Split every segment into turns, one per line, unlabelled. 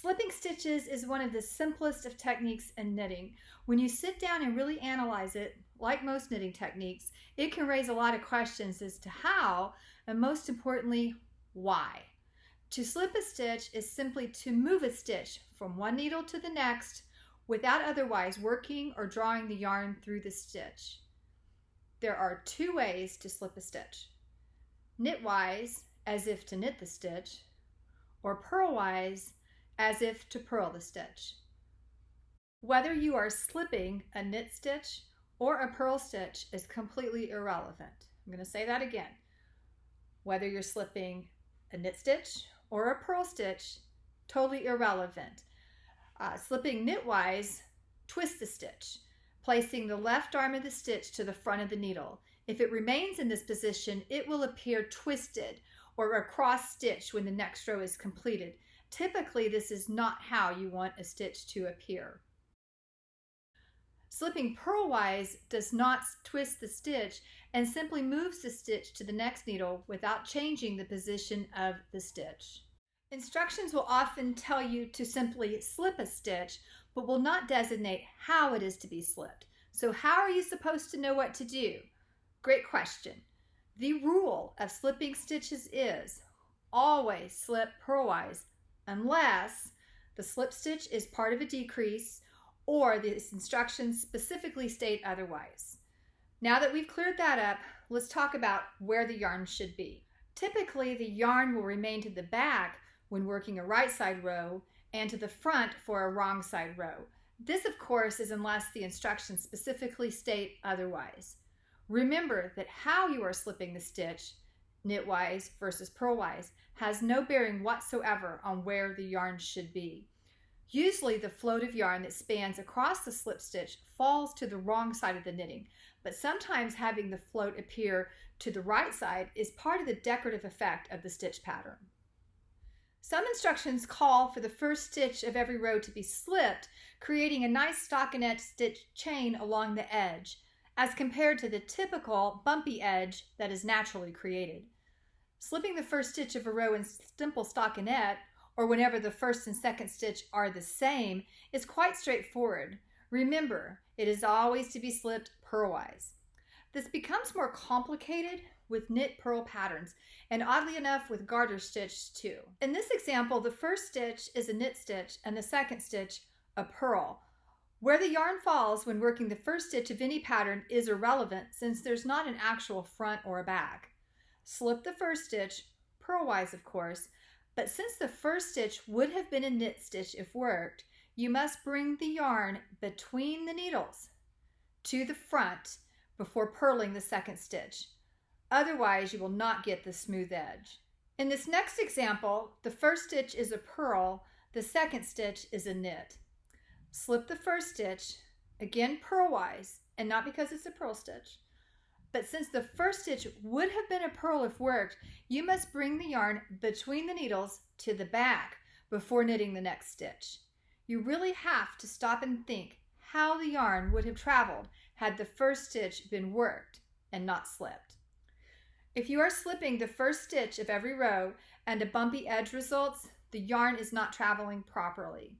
Slipping stitches is one of the simplest of techniques in knitting. When you sit down and really analyze it, like most knitting techniques, it can raise a lot of questions as to how, and most importantly, why. To slip a stitch is simply to move a stitch from one needle to the next without otherwise working or drawing the yarn through the stitch. There are two ways to slip a stitch: knitwise, as if to knit the stitch, or purlwise, as if to purl the stitch. Whether you are slipping a knit stitch or a purl stitch is completely irrelevant. I'm going to say that again. Whether you're slipping a knit stitch or a purl stitch, totally irrelevant. Slipping knitwise, twist the stitch, placing the left arm of the stitch to the front of the needle. If it remains in this position, it will appear twisted or a cross stitch when the next row is completed. Typically, this is not how you want a stitch to appear. Slipping purlwise does not twist the stitch and simply moves the stitch to the next needle without changing the position of the stitch. Instructions will often tell you to simply slip a stitch, but will not designate how it is to be slipped. So how are you supposed to know what to do? Great question. The rule of slipping stitches is always slip purlwise unless the slip stitch is part of a decrease or the instructions specifically state otherwise. Now that we've cleared that up, let's talk about where the yarn should be. Typically, the yarn will remain to the back when working a right side row and to the front for a wrong side row. This, of course, is unless the instructions specifically state otherwise. Remember that how you are slipping the stitch, knitwise versus purlwise, has no bearing whatsoever on where the yarn should be. Usually the float of yarn that spans across the slip stitch falls to the wrong side of the knitting, but sometimes having the float appear to the right side is part of the decorative effect of the stitch pattern. Some instructions call for the first stitch of every row to be slipped, creating a nice stockinette stitch chain along the edge, as compared to the typical bumpy edge that is naturally created. Slipping the first stitch of a row in simple stockinette, or whenever the first and second stitch are the same, is quite straightforward. Remember, it is always to be slipped purlwise. This becomes more complicated with knit purl patterns, and oddly enough with garter stitch too. In this example, the first stitch is a knit stitch and the second stitch a purl. Where the yarn falls when working the first stitch of any pattern is irrelevant since there's not an actual front or a back. Slip the first stitch, purlwise of course, but since the first stitch would have been a knit stitch if worked, you must bring the yarn between the needles to the front before purling the second stitch. Otherwise, you will not get the smooth edge. In this next example, the first stitch is a purl, the second stitch is a knit. Slip the first stitch, again purlwise, and not because it's a purl stitch, but since the first stitch would have been a purl if worked, you must bring the yarn between the needles to the back before knitting the next stitch. You really have to stop and think how the yarn would have traveled had the first stitch been worked and not slipped. If you are slipping the first stitch of every row and a bumpy edge results, the yarn is not traveling properly.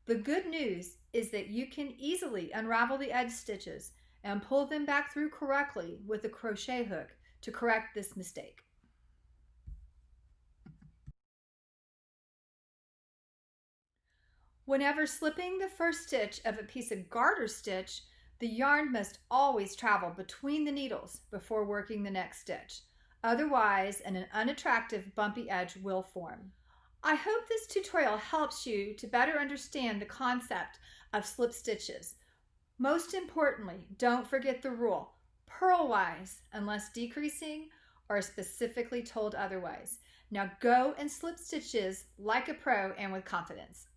The good news is that you can easily unravel the edge stitches and pull them back through correctly with a crochet hook to correct this mistake. Whenever slipping the first stitch of a piece of garter stitch, the yarn must always travel between the needles before working the next stitch. Otherwise, an unattractive bumpy edge will form. I hope this tutorial helps you to better understand the concept of slip stitches. Most importantly, don't forget the rule, purlwise unless decreasing or specifically told otherwise. Now go and slip stitches like a pro and with confidence.